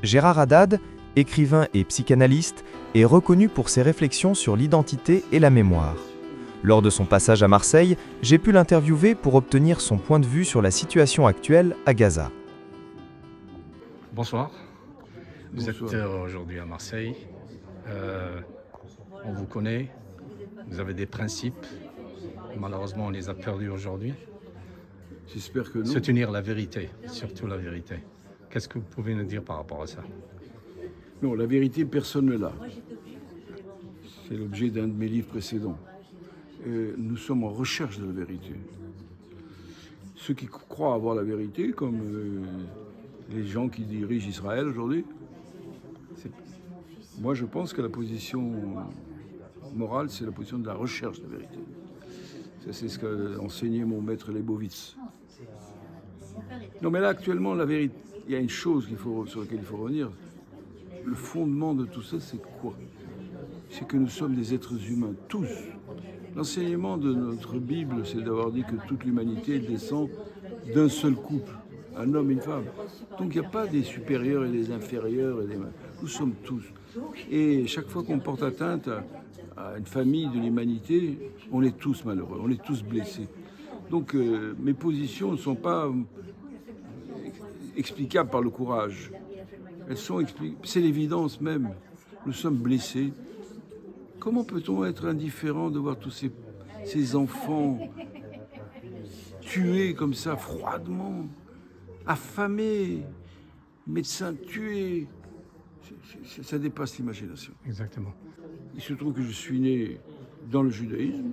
Gérard Haddad, écrivain et psychanalyste, est reconnu pour ses réflexions sur l'identité et la mémoire. Lors de son passage à Marseille, j'ai pu l'interviewer pour obtenir son point de vue sur la situation actuelle à Gaza. Bonsoir. Vous Bonsoir. êtes aujourd'hui à Marseille. On vous connaît. Vous avez des principes. Malheureusement, on les a perdus aujourd'hui. J'espère que non. Se tenir la vérité, surtout la vérité. Qu'est-ce que vous pouvez nous dire par rapport à ça? Non, la vérité, personne ne l'a. C'est l'objet d'un de mes livres précédents. Nous sommes en recherche de la vérité. Ceux qui croient avoir la vérité, comme les gens qui dirigent Israël aujourd'hui, moi je pense que la position morale, c'est la position de la recherche de la vérité. Ça, c'est ce qu'a enseigné mon maître Leibovitz. Non, mais là, actuellement, la vérité, il y a une chose sur laquelle il faut revenir. Le fondement de tout ça, c'est quoi? C'est que nous sommes des êtres humains, tous. L'enseignement de notre Bible, c'est d'avoir dit que toute l'humanité descend d'un seul couple, un homme et une femme. Donc il n'y a pas des supérieurs et des inférieurs. Nous sommes tous. Et chaque fois qu'on porte atteinte à une famille de l'humanité, on est tous malheureux, on est tous blessés. Donc mes positions ne sont pas explicables par le courage. Elles sont expliquées. C'est l'évidence même. Nous sommes blessés. Comment peut-on être indifférent de voir tous ces enfants tués comme ça, froidement, affamés, médecins tués? Ça dépasse l'imagination. Exactement. Il se trouve que je suis né dans le judaïsme.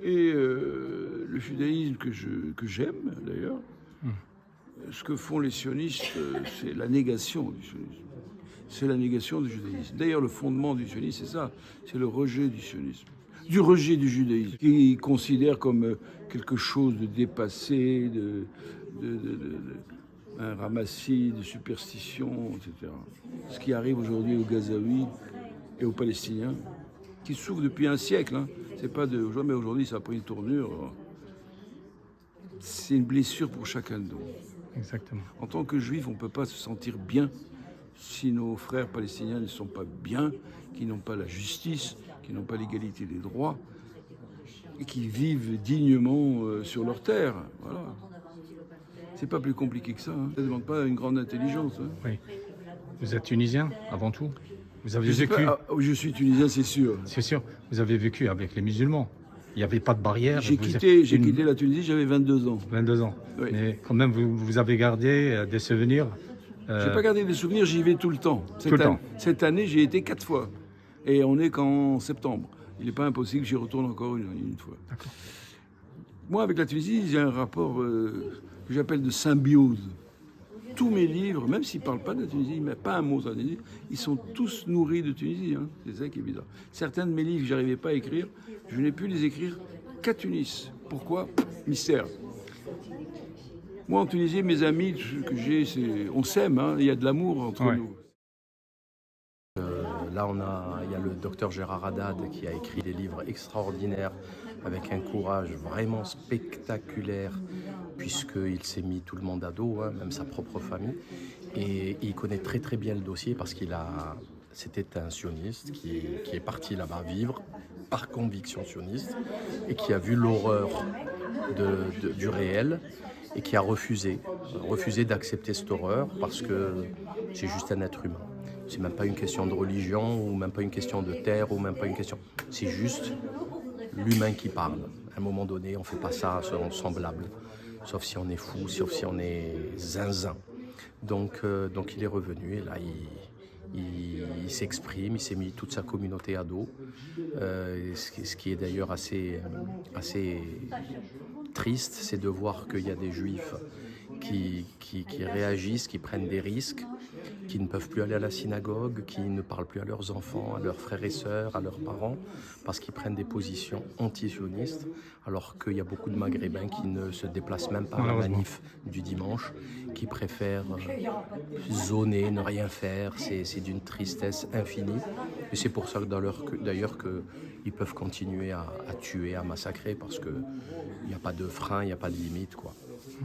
Et le judaïsme que j'aime, d'ailleurs, ce que font les sionistes, c'est la négation du sionisme. C'est la négation du judaïsme. D'ailleurs, le fondement du sionisme, c'est ça, c'est le rejet du sionisme, du rejet du judaïsme, qu'ils considèrent comme quelque chose de dépassé, un ramassis de superstitions, etc. Ce qui arrive aujourd'hui aux Gazaouis et aux Palestiniens, qui souffrent depuis un siècle. Hein. C'est pas d'aujourd'hui, mais aujourd'hui, ça a pris une tournure. C'est une blessure pour chacun de nous. Exactement. En tant que juif, on ne peut pas se sentir bien si nos frères palestiniens ne sont pas bien, qui n'ont pas la justice, qui n'ont pas l'égalité des droits, et qui vivent dignement sur leur terre. Voilà. C'est pas plus compliqué que ça. Hein. Ça ne demande pas une grande intelligence. Hein. Oui. Vous êtes tunisien avant tout? Vous avez vécu? Je suis tunisien, c'est sûr. C'est sûr. Vous avez vécu avec les musulmans. Il n'y avait pas de barrière. J'ai quitté la Tunisie, j'avais 22 ans. 22 ans. Oui. Mais quand même, vous avez gardé des souvenirs. J'ai pas gardé des souvenirs, j'y vais tout le temps. Cette année, j'y ai été 4 fois. Et on est qu'en septembre. Il n'est pas impossible que j'y retourne encore une fois. D'accord. Moi, avec la Tunisie, j'ai un rapport que j'appelle de symbiose. Tous mes livres, même s'ils ne parlent pas de la Tunisie, mais pas un mot sur la Tunisie, ils sont tous nourris de Tunisie. Hein. C'est ça qui est bizarre. Certains de mes livres que je n'arrivais pas à écrire, je n'ai pu les écrire qu'à Tunis. Pourquoi? Mystère. Moi, en Tunisie, mes amis que j'ai, on s'aime, hein, il y a de l'amour entre nous. Là, il y a le docteur Gérard Haddad qui a écrit des livres extraordinaires avec un courage vraiment spectaculaire, puisqu'il s'est mis tout le monde à dos, hein, même sa propre famille. Et il connaît très très bien le dossier parce c'était un sioniste qui est parti là-bas vivre par conviction sioniste et qui a vu l'horreur du réel et qui a refusé d'accepter cette horreur parce que c'est juste un être humain. C'est même pas une question de religion ou même pas une question de terre ou même pas une question. C'est juste l'humain qui parle. À un moment donné, on fait pas ça à son semblable, sauf si on est fou, sauf si on est zinzin. Donc il est revenu et là il s'exprime, il s'est mis toute sa communauté à dos, ce qui est d'ailleurs assez triste, c'est de voir qu'il y a des juifs qui réagissent, qui prennent des risques, qui ne peuvent plus aller à la synagogue, qui ne parlent plus à leurs enfants, à leurs frères et sœurs, à leurs parents, parce qu'ils prennent des positions anti-sionistes, alors qu'il y a beaucoup de Maghrébins qui ne se déplacent même pas à la manif du dimanche, qui préfèrent zoner, ne rien faire. C'est d'une tristesse infinie. Et c'est pour ça d'ailleurs qu'ils peuvent continuer à tuer, à massacrer, parce qu'il n'y a pas de frein, il n'y a pas de limite, quoi.